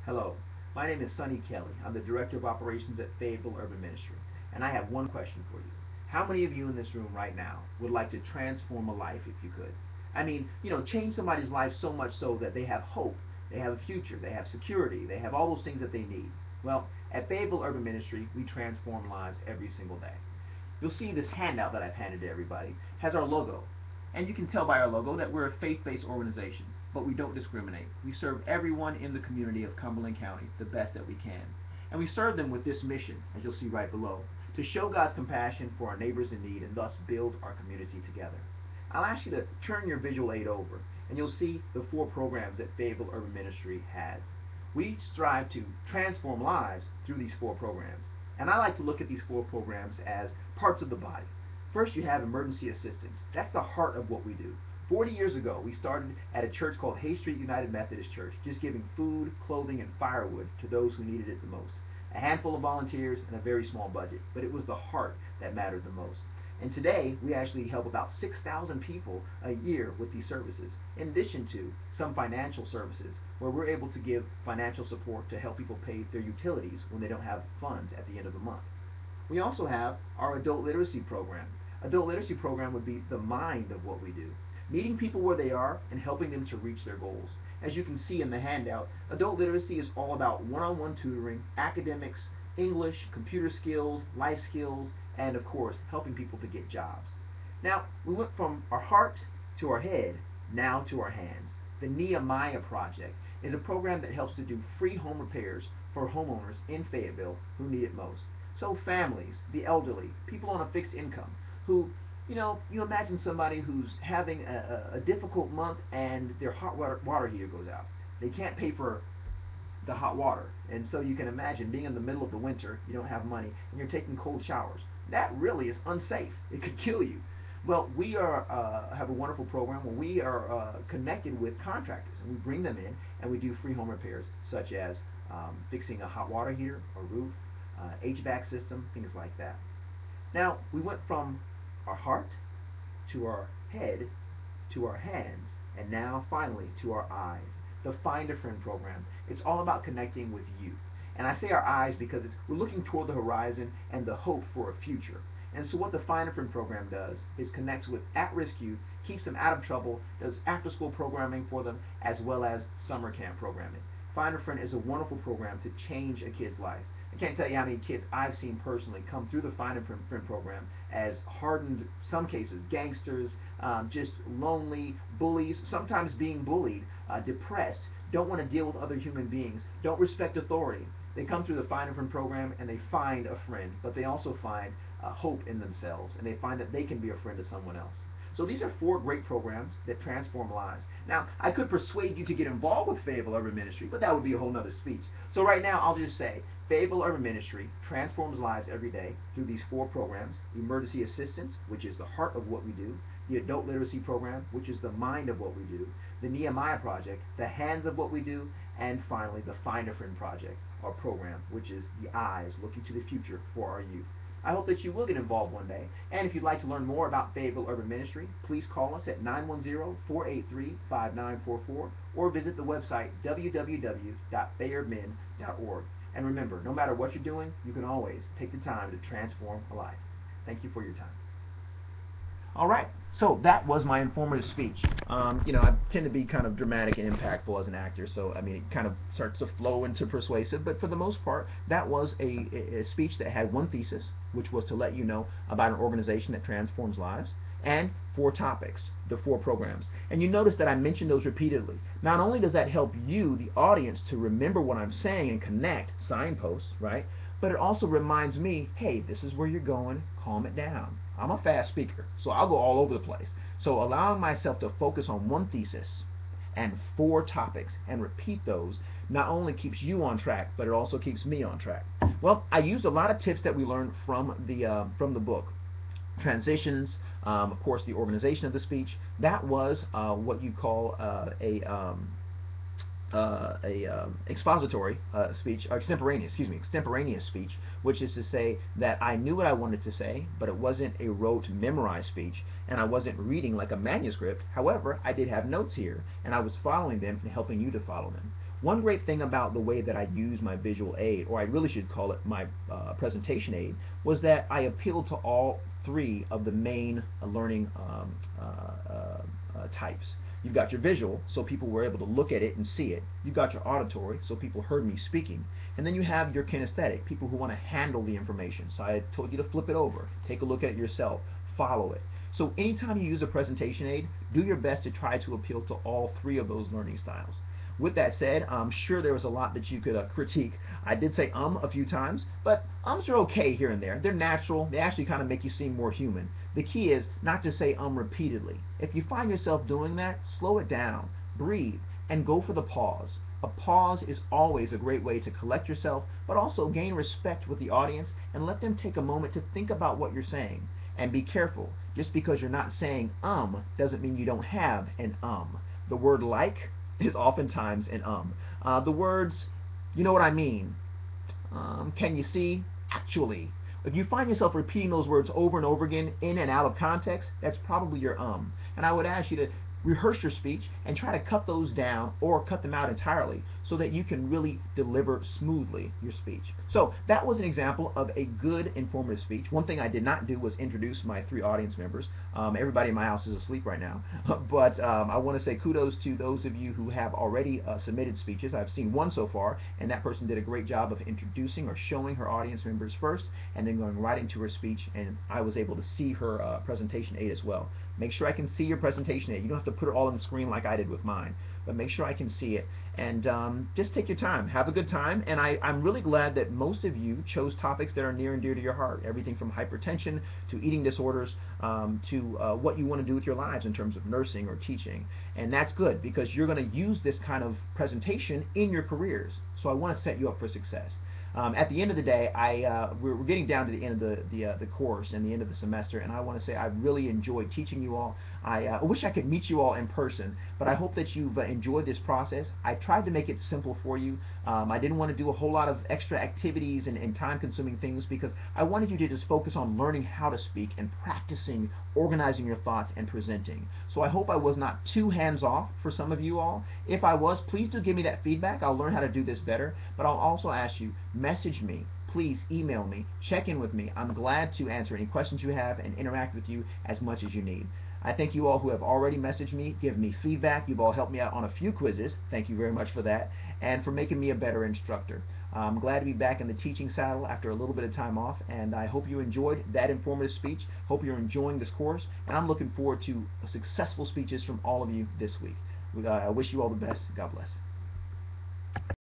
Hello, my name is Sonny Kelly. I'm the Director of Operations at Fayetteville Urban Ministry, and I have one question for you. How many of you in this room right now would like to transform a life if you could? I mean, change somebody's life so much so that they have hope, they have a future, they have security, they have all those things that they need. Well, at Fayetteville Urban Ministry, we transform lives every single day. You'll see this handout that I've handed to everybody has our logo. And you can tell by our logo that we're a faith-based organization, but we don't discriminate. We serve everyone in the community of Cumberland County the best that we can. And we serve them with this mission, as you'll see right below, to show God's compassion for our neighbors in need and thus build our community together. I'll ask you to turn your visual aid over, and you'll see the 4 programs that Fayetteville Urban Ministry has. We strive to transform lives through these 4 programs. And I like to look at these 4 programs as parts of the body. First, you have emergency assistance. That's the heart of what we do. 40 years ago, we started at a church called Hay Street United Methodist Church, just giving food, clothing, and firewood to those who needed it the most. A handful of volunteers and a very small budget, but it was the heart that mattered the most. And today, we actually help about 6,000 people a year with these services, in addition to some financial services, where we're able to give financial support to help people pay their utilities when they don't have funds at the end of the month. We also have our adult literacy program. Adult literacy program would be the mind of what we do, meeting people where they are and helping them to reach their goals. As you can see in the handout, adult literacy is all about one-on-one tutoring, academics, English, computer skills, life skills, and of course, helping people to get jobs. Now, we went from our heart to our head, now to our hands. The Nehemiah Project is a program that helps to do free home repairs for homeowners in Fayetteville who need it most. So families, the elderly, people on a fixed income who, you imagine somebody who's having a difficult month and their hot water heater goes out. They can't pay for the hot water. And so you can imagine being in the middle of the winter, you don't have money, and you're taking cold showers. That really is unsafe. It could kill you. Well, we have a wonderful program where we are connected with contractors, and we bring them in, and we do free home repairs, such as fixing a hot water heater, a roof, HVAC system, things like that. Now, we went from our heart to our head to our hands, and now finally to our eyes. The Find a Friend program. It's all about connecting with youth. And I say our eyes because we're looking toward the horizon and the hope for a future. And so what the Find a Friend program does is connects with at-risk youth, keeps them out of trouble, does after-school programming for them, as well as summer camp programming. Find a Friend is a wonderful program to change a kid's life. I can't tell you how many kids I've seen personally come through the Find a Friend program as hardened, some cases, gangsters, just lonely, bullies, sometimes being bullied, depressed, don't want to deal with other human beings, don't respect authority. They come through the Find a Friend program and they find a friend, but they also find hope in themselves, and they find that they can be a friend to someone else. So these are 4 great programs that transform lives. Now, I could persuade you to get involved with Fayetteville Urban Ministry, but that would be a whole nother speech. So right now, I'll just say, Fayetteville Urban Ministry transforms lives every day through these 4 programs: emergency assistance, which is the heart of what we do; the adult literacy program, which is the mind of what we do; the Nehemiah Project, the hands of what we do; and finally, the Find a Friend Project, our program, which is the eyes looking to the future for our youth. I hope that you will get involved one day. And if you'd like to learn more about Fayetteville Urban Ministry, please call us at 910-483-5944 or visit the website www.fayurban.org. And remember, no matter what you're doing, you can always take the time to transform a life. Thank you for your time. All right, so that was my informative speech. I tend to be kind of dramatic and impactful as an actor, so I mean, it kind of starts to flow into persuasive, but for the most part, that was a speech that had one thesis, which was to let you know about an organization that transforms lives, and 4 topics, the 4 programs. And you notice that I mentioned those repeatedly. Not only does that help you, the audience, to remember what I'm saying and connect, signposts, right? But it also reminds me, hey, this is where you're going, calm it down. I'm a fast speaker, so I'll go all over the place. So allowing myself to focus on one thesis and 4 topics and repeat those not only keeps you on track, but it also keeps me on track. Well, I used a lot of tips that we learned from the book. Transitions, of course, the organization of the speech. That was what you call expository speech, or extemporaneous speech, which is to say that I knew what I wanted to say, but it wasn't a rote memorized speech, and I wasn't reading like a manuscript. However, I did have notes here, and I was following them and helping you to follow them. One great thing about the way that I use my visual aid, or I really should call it my presentation aid, was that I appealed to all three of the main learning types. You've got your visual, so people were able to look at it and see it. You've got your auditory, so people heard me speaking. And then you have your kinesthetic, people who want to handle the information. So I told you to flip it over, take a look at it yourself, follow it. So anytime you use a presentation aid, do your best to try to appeal to all three of those learning styles. With that said, I'm sure there was a lot that you could critique. I did say a few times, but ums are okay here and there. They're natural. They actually kind of make you seem more human. The key is not to say repeatedly. If you find yourself doing that, slow it down, breathe, and go for the pause. A pause is always a great way to collect yourself, but also gain respect with the audience and let them take a moment to think about what you're saying. And be careful, just because you're not saying doesn't mean you don't have an The word like is oftentimes an the words, you know what I mean, can you see, actually. If you find yourself repeating those words over and over again in and out of context, that's probably your And I would ask you to rehearse your speech and try to cut those down or cut them out entirely so that you can really deliver smoothly your speech. So that was an example of a good informative speech. One thing I did not do was introduce my three audience members. Everybody in my house is asleep right now, but I want to say kudos to those of you who have already submitted speeches. I've seen one so far, and that person did a great job of introducing or showing her audience members first and then going right into her speech, and I was able to see her presentation aid as well. Make sure I can see your presentation aid. You don't have to put it all on the screen like I did with mine, but make sure I can see it. And just take your time. Have a good time. And I'm really glad that most of you chose topics that are near and dear to your heart. Everything from hypertension to eating disorders to what you want to do with your lives in terms of nursing or teaching. And that's good because you're going to use this kind of presentation in your careers. So I want to set you up for success. At the end of the day, we're getting down to the end of the course and the end of the semester, and I want to say I really enjoyed teaching you all. I wish I could meet you all in person, but I hope that you've enjoyed this process. I tried to make it simple for you. I didn't want to do a whole lot of extra activities and time-consuming things because I wanted you to just focus on learning how to speak and practicing organizing your thoughts and presenting. So I hope I was not too hands-off for some of you all. If I was, please do give me that feedback. I'll learn how to do this better, but I'll also ask you, message me, please email me, check in with me. I'm glad to answer any questions you have and interact with you as much as you need. I thank you all who have already messaged me, given me feedback. You've all helped me out on a few quizzes. Thank you very much for that, and for making me a better instructor. I'm glad to be back in the teaching saddle after a little bit of time off, and I hope you enjoyed that informative speech. Hope you're enjoying this course, and I'm looking forward to successful speeches from all of you this week. I wish you all the best. God bless.